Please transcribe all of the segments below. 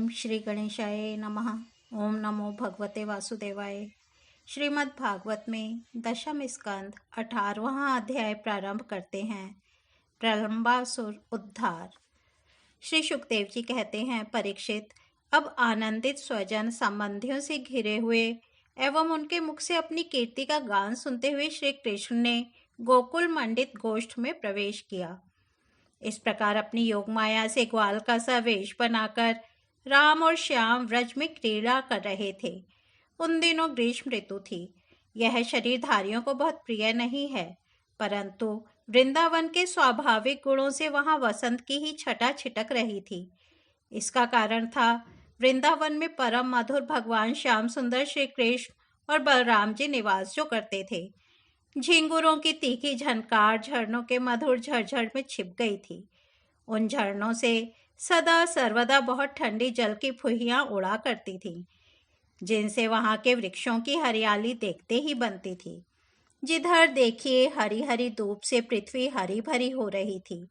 ओम श्री गणेशाय नमः। ओम नमो भगवते वासुदेवाय। श्रीमद् भागवत में दशम स्कंद 18वां अध्याय प्रारंभ करते हैं। प्रलंबासुर उद्धार। श्री सुखदेव जी कहते हैं, परीक्षित, अब आनंदित स्वजन संबंधियों से घिरे हुए एवं उनके मुख से अपनी कीर्ति का गान सुनते हुए श्री कृष्ण ने गोकुल मंडित गोष्ठ में प्रवेश किया। इस प्रकार अपनी योग माया से ग्वाल का सा वेश बनाकर राम और श्याम व्रज में क्रीड़ा कर रहे थे। उन दिनों ग्रीष्म ऋतु थी। यह शरीरधारियों को बहुत प्रिय नहीं है, परंतु वृंदावन के स्वाभाविक गुणों से वहां वसंत की ही छटा छिटक रही थी। इसका कारण था वृंदावन में परम मधुर भगवान श्याम सुंदर श्री कृष्ण और बलराम जी निवास जो करते थे। झिंगुरों की तीखी झनकार झरनों के मधुर झरझर में छिप गई थी। उन झरनों से सदा सर्वदा बहुत ठंडी जल की फुहियां उड़ा करती थीं, जिनसे वहां के वृक्षों की हरियाली देखते ही बनती थी। जिधर देखिए हरी हरी धूप से पृथ्वी हरी भरी हो रही थी।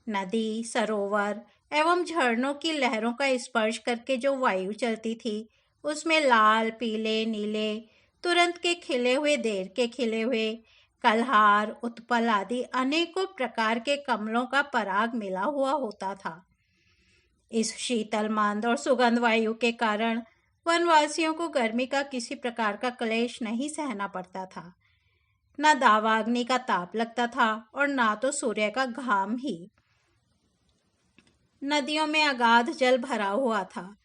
नदी, सरोवर एवं झरनों की लहरों का स्पर्श करके जो वायु चलती थी, उसमें लाल, पीले, नीले, तुरंत के खिले हुए, देर के खिले हुए, कलहार, उत्पल आदि अनेकों प्रकार के कमलों का पराग मिला हुआ होता था। इस शीतल मंद और सुगंध वायु के कारण वनवासियों को गर्मी का किसी प्रकार का क्लेश नहीं सहना पड़ता था। न दावाग्नि का ताप लगता था और ना तो सूर्य का घाम ही। नदियों में अगाध जल भरा हुआ था।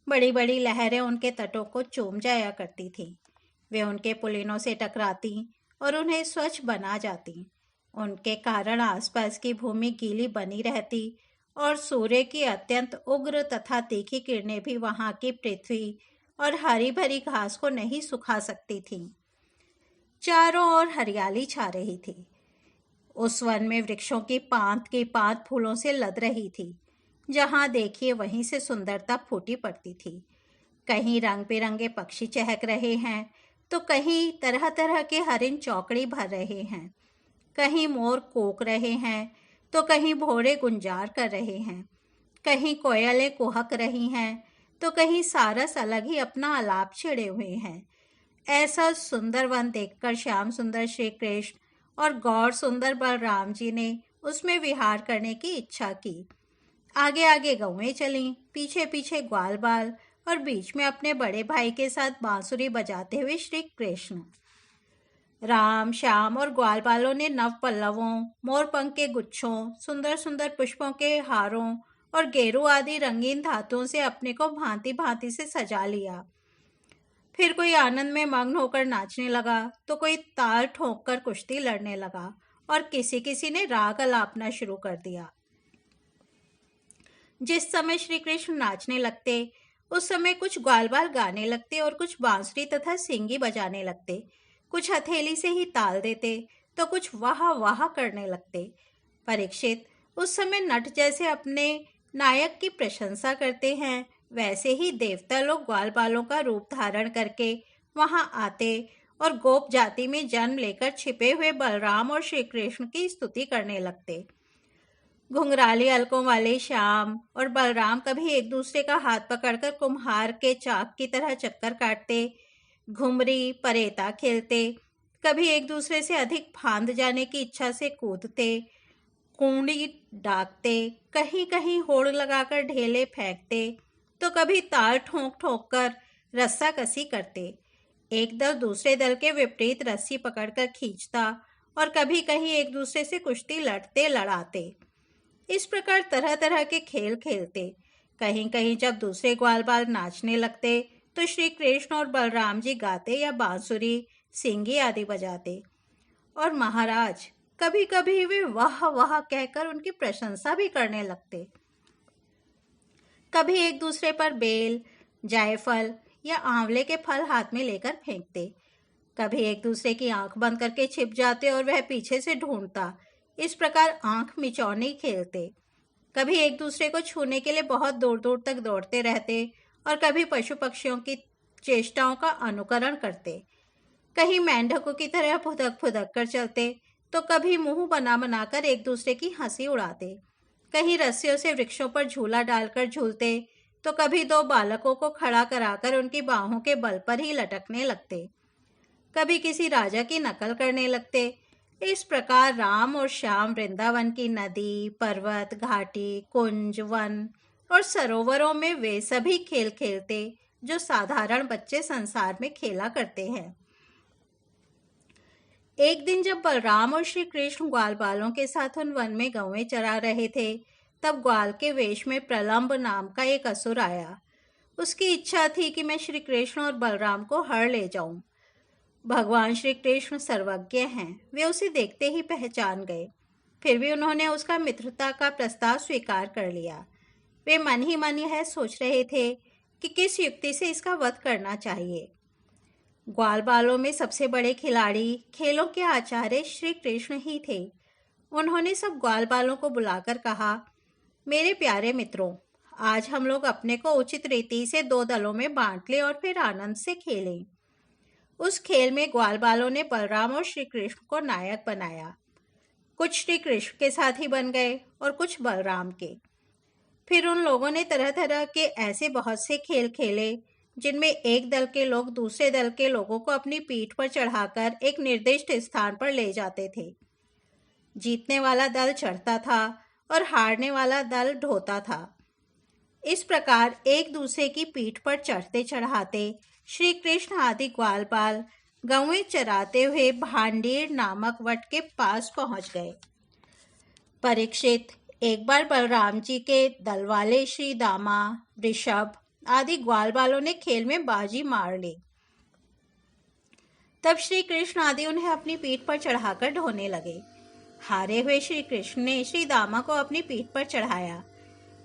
बड़ी बड़ी लहरें उनके तटों को चूम जाया करती थीं। वे उनके पुलिनों से टकराती और उन्हें स्वच्छ बना जाती। उनके कारण आसपास की भूमि गीली बनी रहती और सूर्य की अत्यंत उग्र तथा तीखी किरणें भी वहां की पृथ्वी और हरी भरी घास को नहीं सुखा सकती थीं। चारों ओर हरियाली छा रही थी। उस वन में वृक्षों की पांत फूलों से लद रही थी। जहां देखिए वहीं से सुंदरता फूटी पड़ती थी। कहीं रंग बिरंगे पक्षी चहक रहे हैं, तो कहीं तरह तरह के हरिण चौकड़ी भर रहे हैं। कहीं मोर कूक रहे हैं, तो कहीं भौरे गुंजार कर रहे हैं। कहीं कोयलें कुहक रही हैं, तो कहीं सारस अलग ही अपना आलाप छेड़े हुए हैं। ऐसा सुंदर वन देखकर श्याम सुंदर श्री कृष्ण और गौर सुंदर बलराम जी ने उसमें विहार करने की इच्छा की। आगे आगे गौएं चलीं, पीछे पीछे ग्वाल बाल और बीच में अपने बड़े भाई के साथ बांसुरी बजाते हुए श्री कृष्ण। राम, श्याम और ग्वाल बालों ने नव पल्लवों, मोरपंख के गुच्छों, सुंदर सुंदर पुष्पों के हारों और गेरू आदि रंगीन धातुओं से अपने को भांति भांति से सजा लिया। फिर कोई आनंद में मग्न होकर नाचने लगा, तो कोई ताल ठोंक कर कुश्ती लड़ने लगा और किसी किसी ने राग अलापना शुरू कर दिया। जिस समय श्री कृष्ण नाचने लगते, उस समय कुछ ग्वाल बाल गाने लगते और कुछ बांसुरी तथा सिंगी बजाने लगते। कुछ हथेली से ही ताल देते, तो कुछ वाह वाह करने लगते। परीक्षित, उस समय नट जैसे अपने नायक की प्रशंसा करते हैं, वैसे ही देवता लोग ग्वाल बालों का रूप धारण करके वहां आते और गोप जाति में जन्म लेकर छिपे हुए बलराम और श्री कृष्ण की स्तुति करने लगते। घुंघराली अलकों वाले श्याम और बलराम कभी एक दूसरे का हाथ पकड़कर कुम्हार के चाक की तरह चक्कर काटते, घुमरी परेता खेलते, कभी एक दूसरे से अधिक फांद जाने की इच्छा से कूदते, कूंडी डाकते, कहीं कहीं होड़ लगाकर ढेले फेंकते, तो कभी ताल ठोंक ठोंक कर रस्सा कसी करते। एक दल दूसरे दल के विपरीत रस्सी पकड़कर खींचता और कभी कहीं एक दूसरे से कुश्ती लड़ते लड़ाते। इस प्रकार तरह तरह के खेल खेलते। कहीं कहीं जब दूसरे ग्वाल बाल नाचने लगते, तो श्री कृष्ण और बलराम जी गाते या बांसुरी, सिंगी आदि बजाते। और महाराज, कभी कभी वे वाह वाह कहकर उनकी प्रशंसा भी करने लगते। कभी एक दूसरे पर बेल, जायफल या आंवले के फल हाथ में लेकर फेंकते। कभी एक दूसरे की आंख बंद करके छिप जाते और वह पीछे से ढूंढता। इस प्रकार आंख मिचौनी खेलते। कभी एक दूसरे को छूने के लिए बहुत दूर दूर तक दौड़ते रहते और कभी पशु पक्षियों की चेष्टाओं का अनुकरण करते। कहीं मेंढकों की तरह फुदक फुदक कर चलते, तो कभी मुंह बना बनाकर एक दूसरे की हंसी उड़ाते। कहीं रस्सियों से वृक्षों पर झूला डालकर झूलते, तो कभी दो बालकों को खड़ा कराकर उनकी बाहों के बल पर ही लटकने लगते, कभी किसी राजा की नकल करने लगते। इस प्रकार राम और श्याम वृंदावन की नदी, पर्वत, घाटी, कुंज, वन और सरोवरों में वे सभी खेल खेलते जो साधारण बच्चे संसार में खेला करते हैं। एक दिन जब बलराम और श्री कृष्ण ग्वाल बालों के साथ उन वन में गौएं चरा रहे थे, तब ग्वाल के वेश में प्रलंब नाम का एक असुर आया। उसकी इच्छा थी कि मैं श्री कृष्ण और बलराम को हर ले जाऊं। भगवान श्री कृष्ण सर्वज्ञ हैं, वे उसे देखते ही पहचान गए। फिर भी उन्होंने उसका मित्रता का प्रस्ताव स्वीकार कर लिया। वे मन ही मन यह सोच रहे थे कि किस युक्ति से इसका वध करना चाहिए। ग्वाल बालों में सबसे बड़े खिलाड़ी, खेलों के आचार्य श्री कृष्ण ही थे। उन्होंने सब ग्वाल बालों को बुलाकर कहा, मेरे प्यारे मित्रों, आज हम लोग अपने को उचित रीति से दो दलों में बांट लें और फिर आनंद से खेलें। उस खेल में ग्वाल बालों ने बलराम और श्री कृष्ण को नायक बनाया। कुछ श्री कृष्ण के साथी बन गए और कुछ बलराम के। फिर उन लोगों ने तरह तरह के ऐसे बहुत से खेल खेले जिनमें एक दल के लोग दूसरे दल के लोगों को अपनी पीठ पर चढ़ाकर एक निर्दिष्ट स्थान पर ले जाते थे। जीतने वाला दल चढ़ता था और हारने वाला दल ढोता था। इस प्रकार एक दूसरे की पीठ पर चढ़ते चढ़ाते श्री कृष्ण आदि ग्वाल बाल गौएं चराते हुए भांडीर नामक वट के पास पहुंच गए। परीक्षित, एक बार बलराम जी के दल वाले श्री दामा, ऋषभ आदि ग्वाल बालों ने खेल में बाजी मार ली। तब श्री कृष्ण आदि उन्हें अपनी पीठ पर चढ़ाकर ढोने लगे। हारे हुए श्री कृष्ण ने श्री दामा को अपनी पीठ पर चढ़ाया,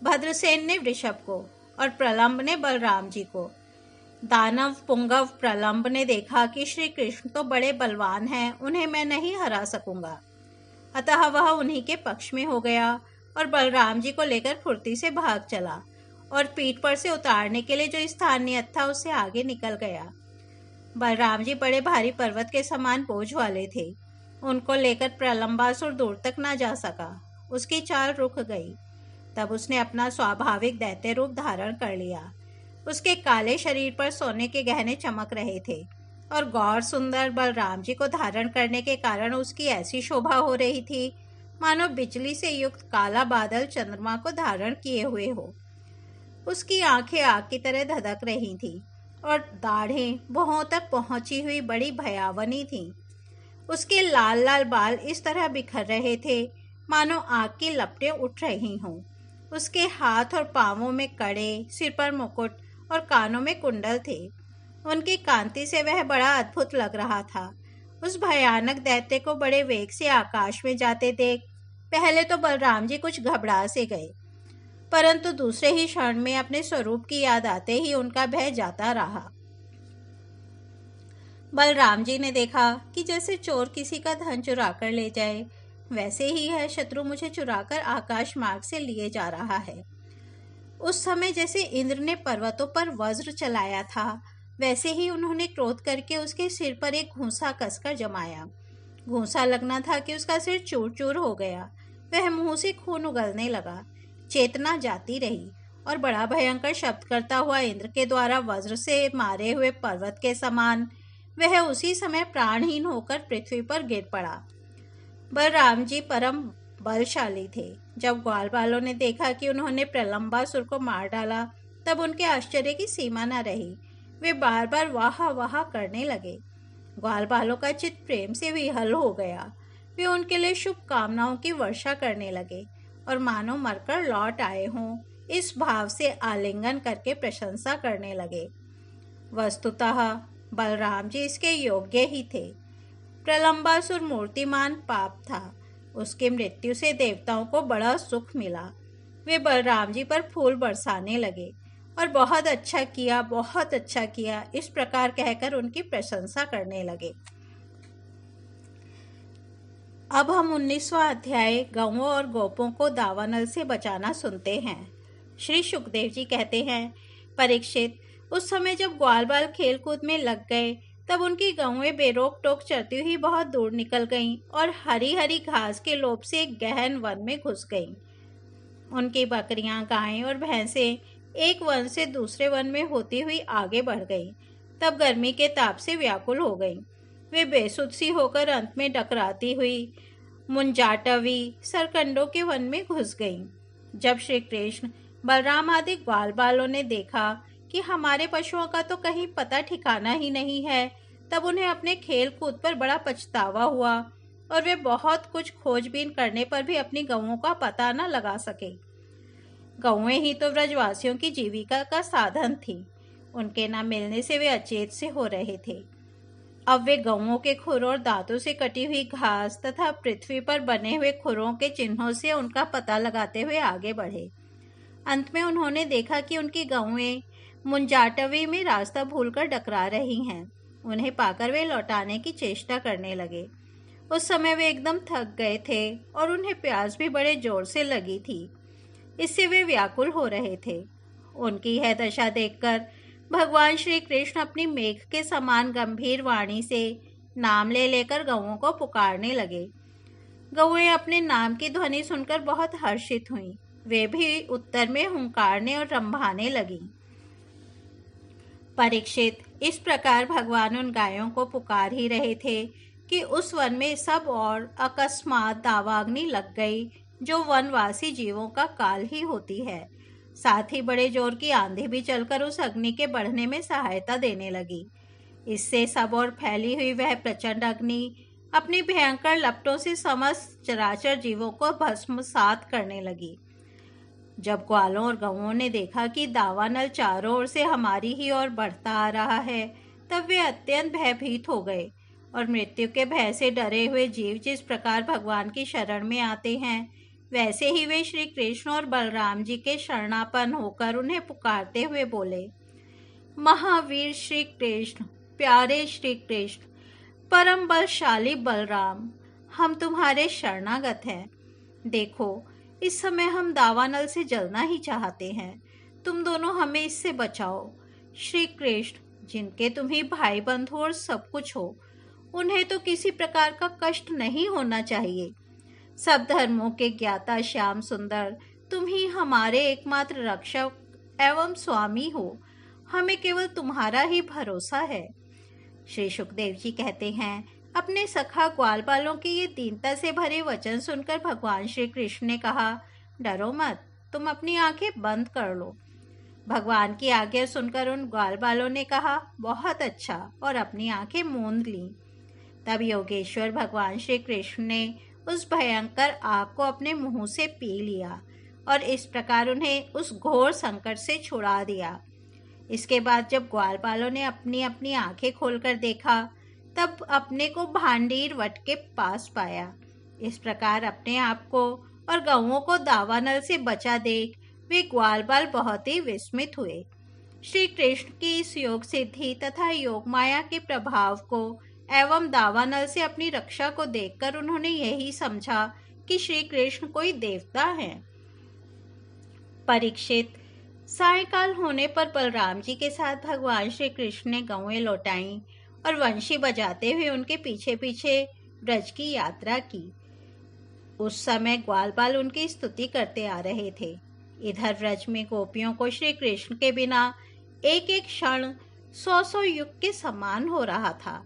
भद्रसेन ने ऋषभ को और प्रलंब ने बलराम जी को। दानव पुंगव प्रलंब ने देखा कि श्री कृष्ण तो बड़े बलवान हैं, उन्हें मैं नहीं हरा सकूंगा, अतः वह उन्हीं के पक्ष में हो गया और बलराम जी को लेकर फुर्ती से भाग चला और पीठ पर से उतारने के लिए जो स्थान नियत था उससे आगे निकल गया। बलराम जी बड़े भारी पर्वत के समान बोझ वाले थे। उनको लेकर प्रलंबासुर दूर तक न जा सका। उसकी चाल रुक गई। तब उसने अपना स्वाभाविक दैत्य रूप धारण कर लिया। उसके काले शरीर पर सोने के गहने चमक रहे थे और गौर सुंदर बलराम जी को धारण करने के कारण उसकी ऐसी शोभा हो रही थी मानो बिजली से युक्त काला बादल चंद्रमा को धारण किए हुए हो। उसकी आंखें आग की तरह धधक रही थीं और दाढ़ें भौहों तक पहुंची हुई बड़ी भयावनी थीं। उसके लाल लाल बाल इस तरह बिखर रहे थे मानो आग की लपटें उठ रही हों। उसके हाथ और पांवों में कड़े, सिर पर मुकुट और कानों में कुंडल थे। उनकी कांति से वह बड़ा अद्भुत लग रहा था। उस भयानक दैत्य को बड़े वेग से आकाश में जाते देख पहले तो बलराम जी कुछ घबरा से गए, परंतु दूसरे ही क्षण में अपने स्वरूप की याद आते ही उनका भय जाता रहा। बलराम जी ने देखा कि जैसे चोर किसी का धन चुरा कर ले जाए, वैसे ही यह शत्रु मुझे चुराकर आकाश मार्ग से लिए जा रहा है। उस समय जैसे इंद्र ने पर्वतों पर वज्र चलाया था, वैसे ही उन्होंने क्रोध करके उसके सिर पर एक घूंसा कसकर जमाया। घूंसा लगना था कि उसका सिर चूर चूर हो गया। वह मुंह से खून उगलने लगा। चेतना जाती रही और बड़ा भयंकर शब्द करता हुआ इंद्र के द्वारा वज्र से मारे हुए पर्वत के समान वह उसी समय प्राणहीन होकर पृथ्वी पर गिर पड़ा। बलराम जी परम बलशाली थे। जब ग्वाल बालों ने देखा कि उन्होंने प्रलंबासुर को मार डाला, तब उनके आश्चर्य की सीमा न रही। वे बार बार वाह वाह करने लगे। ग्वाल बालों का चित्त प्रेम से विहल हो गया। वे उनके लिए शुभ कामनाओं की वर्षा करने लगे और मानो मरकर लौट आए हों इस भाव से आलिंगन करके प्रशंसा करने लगे। वस्तुतः बलराम जी इसके योग्य ही थे। प्रलंबासुर मूर्तिमान पाप था। उसकी मृत्यु से देवताओं को बड़ा सुख मिला। वे बलराम जी पर फूल बरसाने लगे और बहुत अच्छा किया, बहुत अच्छा किया, इस प्रकार कहकर उनकी प्रशंसा करने लगे। अब हम 19वां अध्याय गौओं और गोपों को दावानल से बचाना सुनते हैं। श्री सुखदेव जी कहते हैं, परीक्षित, उस समय जब ग्वाल बाल खेल कूद में लग गए, तब उनकी गौएं बेरोक टोक चरती हुई बहुत दूर निकल गईं और हरी हरी घास के लोभ से एक गहन वन में घुस गईं। उनकी बकरियां, गायें और भैंसें एक वन से दूसरे वन में होती हुई आगे बढ़ गई। तब गर्मी के ताप से व्याकुल हो गई। वे बेसुध सी होकर अंत में डकराती हुई मुंजाटवी सरकंडों के वन में घुस गईं। जब श्री कृष्ण, बलराम आदि ग्वाल बालों ने देखा कि हमारे पशुओं का तो कहीं पता ठिकाना ही नहीं है, तब उन्हें अपने खेल कूद पर बड़ा पछतावा हुआ और वे बहुत कुछ खोजबीन करने पर भी अपनी गौओं का पता न लगा सके। गौएं ही तो ब्रजवासियों की जीविका का साधन थी। उनके न मिलने से वे अचेत से हो रहे थे। अब वे गौओं के खुरों और दांतों से कटी हुई घास तथा पृथ्वी पर बने हुए खुरों के चिन्हों से उनका पता लगाते हुए आगे बढ़े। अंत में उन्होंने देखा कि उनकी गौएं मुंजाटवी में रास्ता भूलकर डकरा रही हैं। उन्हें पाकर वे लौटाने की चेष्टा करने लगे। उस समय वे एकदम थक गए थे और उन्हें प्यास भी बड़े जोर से लगी थी। इससे वे व्याकुल हो रहे थे। उनकी यह दशा देखकर भगवान श्री कृष्ण अपनी मेघ के समान गंभीर वाणी से नाम ले लेकर गौओं को पुकारने लगे। गौएं अपने नाम की ध्वनि सुनकर बहुत हर्षित हुईं। वे भी उत्तर में हुंकारने और रंभाने लगीं। परीक्षित, इस प्रकार भगवान उन गायों को पुकार ही रहे थे कि उस वन में सब और अकस्मात दावाग्नि लग गई, जो वनवासी जीवों का काल ही होती है। साथ ही बड़े जोर की आंधी भी चलकर उस अग्नि के बढ़ने में सहायता देने लगी। इससे सब और फैली हुई वह प्रचंड अग्नि अपनी भयंकर लपटों से समस्त चराचर जीवों को भस्मसात करने लगी। जब ग्वालों और गौओं ने देखा कि दावानल चारों ओर से हमारी ही ओर बढ़ता आ रहा है, तब वे अत्यंत भयभीत हो गए और मृत्यु के भय से डरे हुए जीव जिस प्रकार भगवान की शरण में आते हैं, वैसे ही वे श्री कृष्ण और बलराम जी के शरणापन्न होकर उन्हें पुकारते हुए बोले, महावीर श्री कृष्ण, प्यारे श्री कृष्ण, परम बलशाली बलराम, हम तुम्हारे शरणागत हैं। देखो, इस समय हम दावानल से जलना ही चाहते हैं। तुम दोनों हमें इससे बचाओ। श्री कृष्ण, जिनके तुम ही भाई बंधु और सब कुछ हो, उन्हें तो किसी प्रकार का कष्ट नहीं होना चाहिए। सब धर्मों के ज्ञाता श्याम सुंदर, तुम ही हमारे एकमात्र रक्षक एवं स्वामी हो। हमें केवल तुम्हारा ही भरोसा है। श्री सुखदेव जी कहते हैं, अपने सखा ग्वालपालों की ये दीनता से भरे वचन सुनकर भगवान श्री कृष्ण ने कहा, डरो मत, तुम अपनी आंखें बंद कर लो। भगवान की आज्ञा सुनकर उन ग्वालबालों ने कहा, बहुत अच्छा, और अपनी आंखें मूंद लीं। तब योगेश्वर भगवान श्री कृष्ण ने उस भयंकर आग को अपने मुंह से पी लिया और इस प्रकार उन्हें उस घोर संकट से छुड़ा दिया। इसके बाद जब ग्वालपालों ने अपनी अपनी आंखें खोलकर देखा, तब अपने को भांडीर वट के पास पाया। इस प्रकार अपने आप को और गौओं को दावानल से बचा देख वे ग्वालबाल बहुत ही विस्मित हुए। श्री कृष्ण की इस योग सिद्धि तथा योग माया के प्रभाव को एवं दावानल से अपनी रक्षा को देखकर उन्होंने यही समझा कि श्री कृष्ण कोई देवता हैं। परीक्षित, सायंकाल होने पर बलराम जी के साथ भगवान श्री कृष्ण ने गौएं लौटाईं और वंशी बजाते हुए उनके पीछे पीछे ब्रज की यात्रा की। उस समय ग्वालबाल उनकी स्तुति करते आ रहे थे। इधर ब्रज में गोपियों को श्री कृष्ण के बिना एक एक क्षण 100 युग के समान हो रहा था।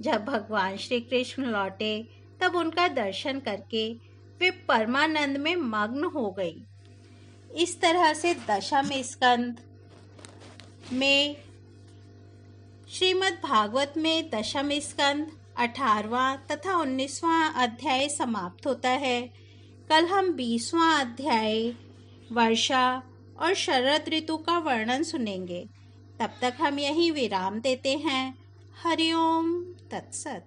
जब भगवान श्री कृष्ण लौटे, तब उनका दर्शन करके वे परमानंद में मग्न हो गई। इस तरह से दशम स्कंद में श्रीमद् भागवत में दशम स्कंद 18वां तथा 19वां अध्याय समाप्त होता है। कल हम 20वां अध्याय वर्षा और शरद ऋतु का वर्णन सुनेंगे। तब तक हम यहीं विराम देते हैं। हरि ओम तत्सत।